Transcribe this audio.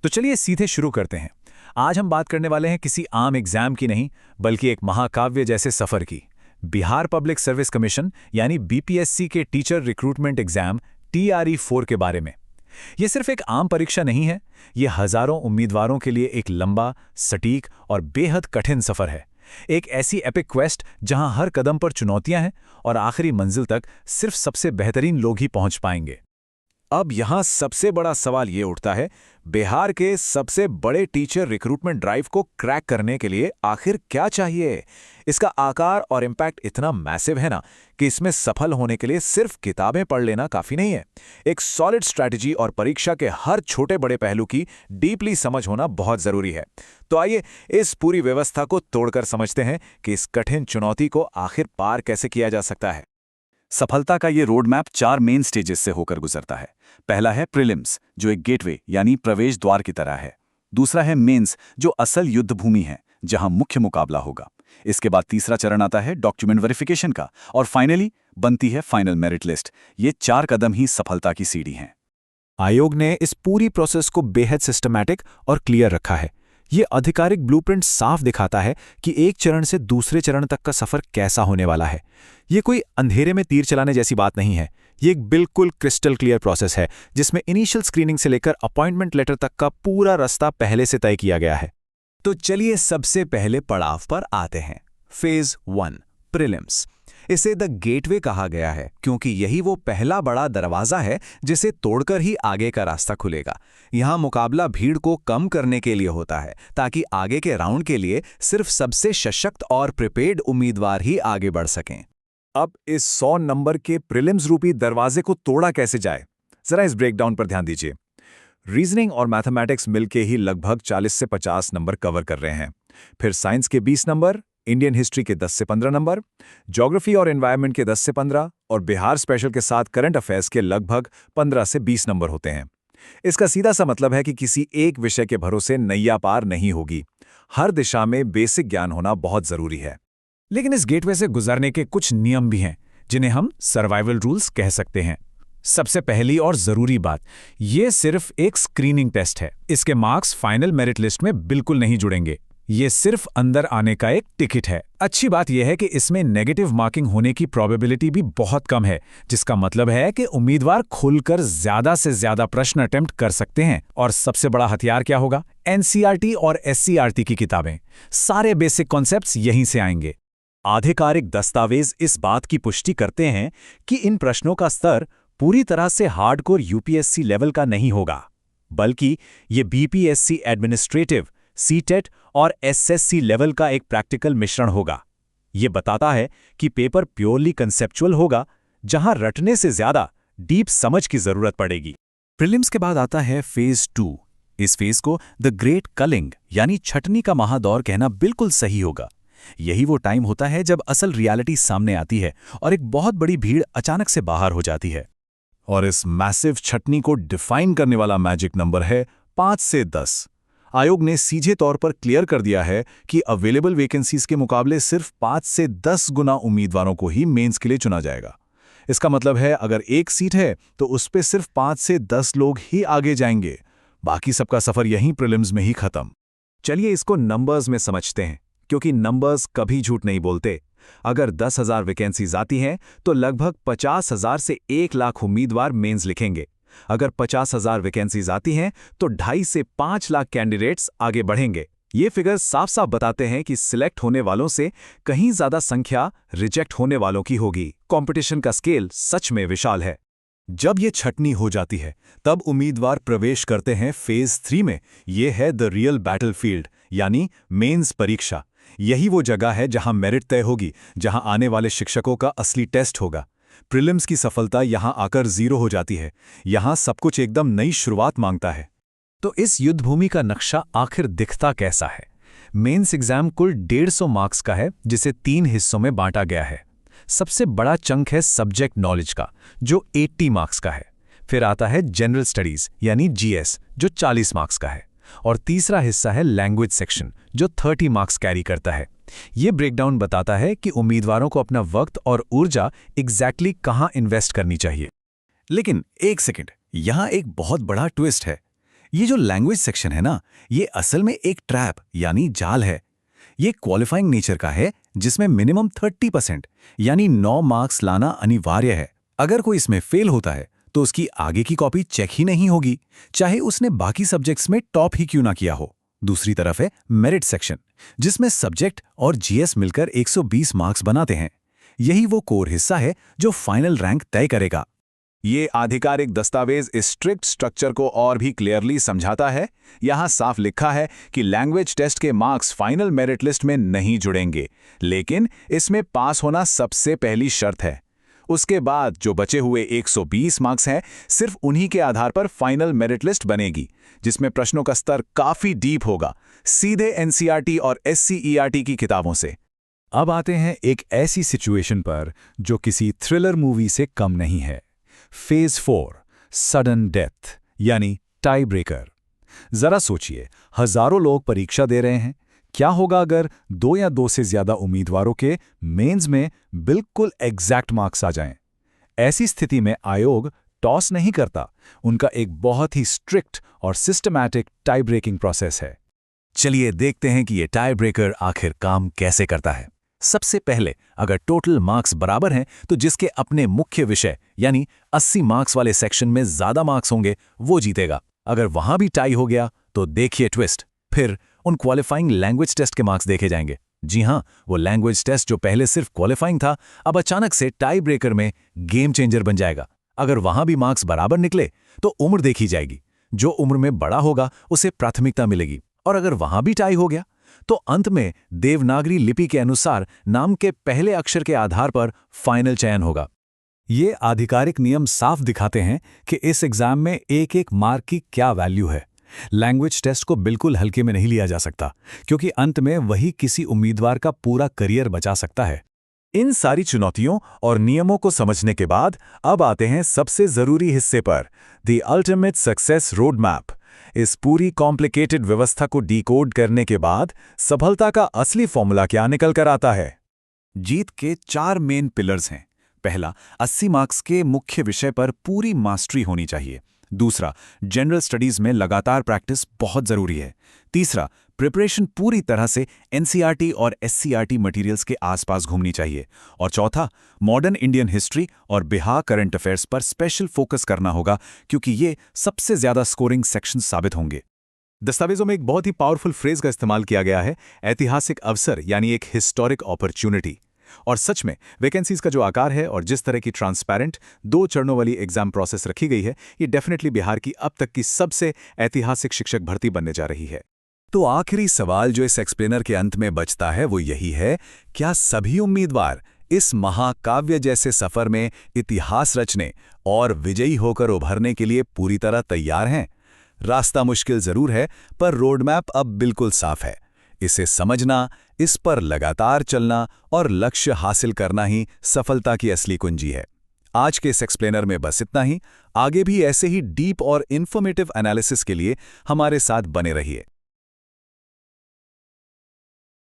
तो चलिए सीधे शुरू करते हैं। आज हम बात करने वाले हैं किसी आम एग्जाम की नहीं, बल्कि एक महाकाव्य जैसे सफर की। बिहार पब्लिक सर्विस कमीशन यानी बीपीएससी के टीचर रिक्रूटमेंट एग्जाम TRE-4 के बारे में। ये सिर्फ एक आम परीक्षा नहीं है, ये हजारों उम्मीदवारों के लिए एक लंबा, सटीक और बेहद कठिन सफर है। एक ऐसी एपिक क्वेस्ट जहां हर कदम पर चुनौतियां हैं और आखिरी मंजिल तक सिर्फ सबसे बेहतरीन लोग ही पहुंच पाएंगे। अब यहाँ सबसे बड़ा सवाल ये उठता है, बिहार के सबसे बड़े टीचर रिक्रूटमेंट ड्राइव को क्रैक करने के लिए आखिर क्या चाहिए? इसका आकार और इम्पैक्ट इतना मैसिव है ना कि इसमें सफल होने के लिए सिर्फ किताबें पढ़ लेना काफी नहीं है। एक सॉलिड स्ट्रैटेजी और परीक्षा के हर छोटे बड़े पहलू की डीपली समझ होना बहुत जरूरी है। तो आइए इस पूरी व्यवस्था को तोड़कर समझते हैं कि इस कठिन चुनौती को आखिर पार कैसे किया जा सकता है। सफलता का ये रोड मैप 4 मेन स्टेजेस से होकर गुजरता है। पहला है प्रीलिम्स, जो एक गेटवे यानी प्रवेश द्वार की तरह है। दूसरा है मेंस, जो असल युद्ध भूमि है, जहां मुख्य मुकाबला होगा। इसके बाद तीसरा चरण आता है डॉक्यूमेंट वेरिफिकेशन का, और फाइनली बनती है फाइनल मेरिट लिस्ट। ये 4 कदम ही सफलता की सीढ़ी हैं। आयोग ने इस पूरी प्रोसेस को बेहद सिस्टमैटिक और क्लियर रखा है। ये आधिकारिक ब्लूप्रिंट साफ दिखाता है कि एक चरण से दूसरे चरण तक का सफर कैसा होने वाला है। ये कोई अंधेरे में तीर चलाने जैसी बात नहीं है। ये एक बिल्कुल क्रिस्टल क्लियर प्रोसेस है, जिसमें इनिशियल स्क्रीनिंग से लेकर अपॉइंटमेंट लेटर तक का पूरा रास्ता पहले से तय किया गया है। तो चलिए सबसे पहले पड़ाव पर आते हैं, फेज 1 प्रीलिम्स। इसे द गेटवे कहा गया है क्योंकि यही वो पहला बड़ा दरवाजा है जिसे तोड़कर ही आगे का रास्ता खुलेगा। यहाँ मुकाबला भीड़ को कम करने के लिए होता है, ताकि आगे के राउंड के लिए सिर्फ सबसे सशक्त और प्रिपेयर्ड उम्मीदवार ही आगे बढ़ सकें। अब इस 100 नंबर के प्रीलिम्स रूपी दरवाजे को तोड़ा कैसे जाए, जरा इस ब्रेकडाउन पर ध्यान दीजिए। रीजनिंग और मैथमेटिक्स मिलके ही लगभग 40 से 50 नंबर कवर कर रहे हैं। फिर साइंस के 20 नंबर, इंडियन हिस्ट्री के 10 से 15 नंबर, ज्योग्राफी और एनवायरनमेंट के 10 से 15 और बिहार स्पेशल के साथ करंट अफेयर्स के लगभग 15 से 20 नंबर होते हैं। इसका सीधा सा मतलब है कि किसी एक विषय के भरोसे नैया पार नहीं होगी। हर दिशा में बेसिक ज्ञान होना बहुत जरूरी है। लेकिन इस गेटवे से गुजरने के कुछ नियम भी हैं, जिन्हें हम सर्वाइवल रूल्स कह सकते हैं। सबसे पहली और जरूरी बात, ये सिर्फ एक स्क्रीनिंग टेस्ट है। इसके मार्क्स फाइनल मेरिट लिस्ट में बिल्कुल नहीं जुड़ेंगे। ये सिर्फ अंदर आने का एक टिकट है। अच्छी बात यह है कि इसमें नेगेटिव मार्किंग होने की प्रोबेबिलिटी भी बहुत कम है, जिसका मतलब है कि उम्मीदवार खुलकर ज्यादा से ज्यादा प्रश्न अटेम्प्ट कर सकते हैं। और सबसे बड़ा हथियार क्या होगा? NCERT और SCERT की किताबें। सारे बेसिक कॉन्सेप्ट्स यहीं से आएंगे। आधिकारिक दस्तावेज इस बात की पुष्टि करते हैं कि इन प्रश्नों का स्तर पूरी तरह से हार्डकोर UPSC लेवल का नहीं होगा, बल्कि ये BPSC एडमिनिस्ट्रेटिव, CTET और SSC लेवल का एक प्रैक्टिकल मिश्रण होगा। ये बताता है कि पेपर प्योरली कंसेप्चुअल होगा, जहां रटने से ज्यादा डीप समझ की जरूरत पड़ेगी। प्रीलिम्स के बाद आता है फेज 2। इस फेज को द ग्रेट कलिंग यानी छटनी का महादौर कहना बिल्कुल सही होगा। यही वो टाइम होता है जब असल रियलिटी सामने आती है और एक बहुत बड़ी भीड़ अचानक से बाहर हो जाती है। और इस मैसिव छटनी को डिफाइन करने वाला मैजिक नंबर है 5 से 10। आयोग ने सीधे तौर पर क्लियर कर दिया है कि अवेलेबल वैकेंसीज के मुकाबले सिर्फ 5 से 10 गुना उम्मीदवारों को ही मेंस के लिए चुना जाएगा। इसका मतलब है अगर एक सीट है तो उस पे सिर्फ 5 से 10 लोग ही आगे जाएंगे, बाकी सबका सफर यहीं प्रीलिम्स में ही खत्म। चलिए इसको नंबर्स में समझते हैं, क्योंकि नंबर्स कभी झूठ नहीं बोलते। अगर 10,000 वैकेंसीज आती हैं तो लगभग 50,000 से 1 लाख उम्मीदवार मेंस लिखेंगे। अगर 50,000 वैकेंसीज आती हैं तो 2.5 से 5 लाख कैंडिडेट्स आगे बढ़ेंगे। ये फिगर साफ साफ बताते हैं कि सिलेक्ट होने वालों से कहीं ज्यादा संख्या रिजेक्ट होने वालों की होगी। कंपटीशन का स्केल सच में विशाल है। जब ये छटनी हो जाती है तब उम्मीदवार प्रवेश करते हैं फेज 3 में। ये है द रियल बैटलफील्ड यानी मेंस परीक्षा। यही वो जगह है जहां मेरिट तय होगी, जहां आने वाले शिक्षकों का असली टेस्ट होगा। प्रीलिम्स की सफलता यहां आकर 0 हो जाती है। यहां सब कुछ एकदम नई शुरुआत मांगता है। तो इस युद्ध भूमि का नक्शा आखिर दिखता कैसा है? मेंस एग्जाम कुल 150 मार्क्स का है, जिसे 3 हिस्सों में बांटा गया है। सबसे बड़ा चंक है सब्जेक्ट नॉलेज का, जो 80 मार्क्स का है। फिर आता है जनरल स्टडीज यानी GS, जो 40 मार्क्स का है। और तीसरा हिस्सा है लैंग्वेज सेक्शन, जो 30 मार्क्स कैरी करता है। ये ब्रेकडाउन बताता है कि उम्मीदवारों को अपना वक्त और ऊर्जा एग्जैक्टली कहां इन्वेस्ट करनी चाहिए। लेकिन एक सेकंड, यहां एक बहुत बड़ा ट्विस्ट है। ये जो लैंग्वेज सेक्शन है ना, ये असल में एक ट्रैप यानी जाल है। ये क्वालिफाइंग नेचर का है, जिसमें मिनिमम 30% यानी 9 मार्क्स लाना अनिवार्य है। अगर कोई इसमें फेल होता है तो उसकी आगे की कॉपी चेक ही नहीं होगी, चाहे उसने बाकी सब्जेक्ट्स में टॉप ही क्यों ना किया हो। दूसरी तरफ है मेरिट सेक्शन, जिसमें सब्जेक्ट और जीएस मिलकर 120 मार्क्स बनाते हैं। यही वो कोर हिस्सा है जो फाइनल रैंक तय करेगा। ये आधिकारिक दस्तावेज इस स्ट्रिक्ट स्ट्रक्चर को और भी क्लियरली समझाता है। यहाँ साफ लिखा है कि लैंग्वेज टेस्ट के मार्क्स फाइनल मेरिट लिस्ट में नहीं जुड़ेंगे, लेकिन इसमें पास होना सबसे पहली शर्त है। उसके बाद जो बचे हुए 120 मार्क्स हैं, सिर्फ उन्हीं के आधार पर फाइनल मेरिट लिस्ट बनेगी, जिसमें प्रश्नों का स्तर काफी डीप होगा, सीधे एनसीईआरटी और एससीईआरटी की किताबों से। अब आते हैं एक ऐसी सिचुएशन पर जो किसी थ्रिलर मूवी से कम नहीं है। फेज 4, सडन डेथ यानी टाई ब्रेकर। जरा सोचिए, हजारों लोग परीक्षा दे रहे हैं। क्या होगा अगर 2 या 2 से ज्यादा उम्मीदवारों के मेंस में बिल्कुल एग्जैक्ट मार्क्स आ जाएं? ऐसी स्थिति में आयोग टॉस नहीं करता। उनका एक बहुत ही स्ट्रिक्ट और सिस्टमैटिक टाई ब्रेकिंग प्रोसेस है। चलिए देखते हैं कि ये टाई ब्रेकर आखिर काम कैसे करता है। सबसे पहले, अगर टोटल मार्क्स बराबर हैं तो जिसके अपने मुख्य विषय यानी 80 मार्क्स वाले सेक्शन में ज्यादा मार्क्स होंगे वो जीतेगा। अगर वहां भी टाई हो गया तो देखिए ट्विस्ट, फिर उन क्वालिफाइंग लैंग्वेज टेस्ट के मार्क्स देखे जाएंगे। जी हां, वो लैंग्वेज टेस्ट जो पहले सिर्फ क्वालिफाइंग था, अब अचानक से टाई ब्रेकर में गेम चेंजर बन जाएगा। अगर वहां भी मार्क्स बराबर निकले तो उम्र देखी जाएगी। जो उम्र में बड़ा होगा उसे प्राथमिकता मिलेगी, और अगर वहां भी टाई हो गया तो अंत में देवनागरी लिपि के अनुसार नाम के पहले अक्षर के आधार पर फाइनल चयन होगा। ये आधिकारिक नियम साफ दिखाते हैं कि इस एग्जाम में एक एक मार्क की क्या वैल्यू है। लैंग्वेज टेस्ट को बिल्कुल हल्के में नहीं लिया जा सकता, क्योंकि अंत में वही किसी उम्मीदवार का पूरा करियर बचा सकता है। इन सारी चुनौतियों और नियमों को समझने के बाद अब आते हैं सबसे जरूरी हिस्से पर, the ultimate success road map. इस पूरी कॉम्प्लिकेटेड व्यवस्था को डिकोड करने के बाद सफलता का असली फॉर्मूला क्या निकल कर आता है? जीत के 4 मेन पिलर्स हैं। पहला, 80 मार्क्स के मुख्य विषय पर पूरी मास्टरी होनी चाहिए। दूसरा, जनरल स्टडीज में लगातार प्रैक्टिस बहुत जरूरी है। तीसरा, प्रिपरेशन पूरी तरह से एनसीईआरटी और एससीईआरटी मटेरियल्स के आसपास घूमनी चाहिए। और चौथा, मॉडर्न इंडियन हिस्ट्री और बिहार करंट अफेयर्स पर स्पेशल फोकस करना होगा, क्योंकि ये सबसे ज्यादा स्कोरिंग सेक्शन साबित होंगे। दस्तावेजों में एक बहुत ही पावरफुल फ्रेज का इस्तेमाल किया गया है, ऐतिहासिक अवसर यानी एक हिस्टोरिक अपॉर्चुनिटी। और सच में वैकेंसीज का जो आकार है और जिस तरह की ट्रांसपेरेंट 2 चरणों वाली एग्जाम प्रोसेस रखी गई है, ये डेफिनेटली बिहार की अब तक की सबसे ऐतिहासिक शिक्षक भर्ती बनने जा रही है। तो आखिरी सवाल जो इस एक्सप्लेनर के अंत में बचता है वो यही है, क्या सभी उम्मीदवार इस महाकाव्य जैसे सफर में इतिहास रचने और विजयी होकर उभरने के लिए पूरी तरह तैयार हैं? रास्ता मुश्किल जरूर है, पर रोडमैप अब बिल्कुल साफ है। इसे समझना, इस पर लगातार चलना और लक्ष्य हासिल करना ही सफलता की असली कुंजी है। आज के इस एक्सप्लेनर में बस इतना ही। आगे भी ऐसे ही डीप और इन्फॉर्मेटिव एनालिसिस के लिए हमारे साथ बने रहिए।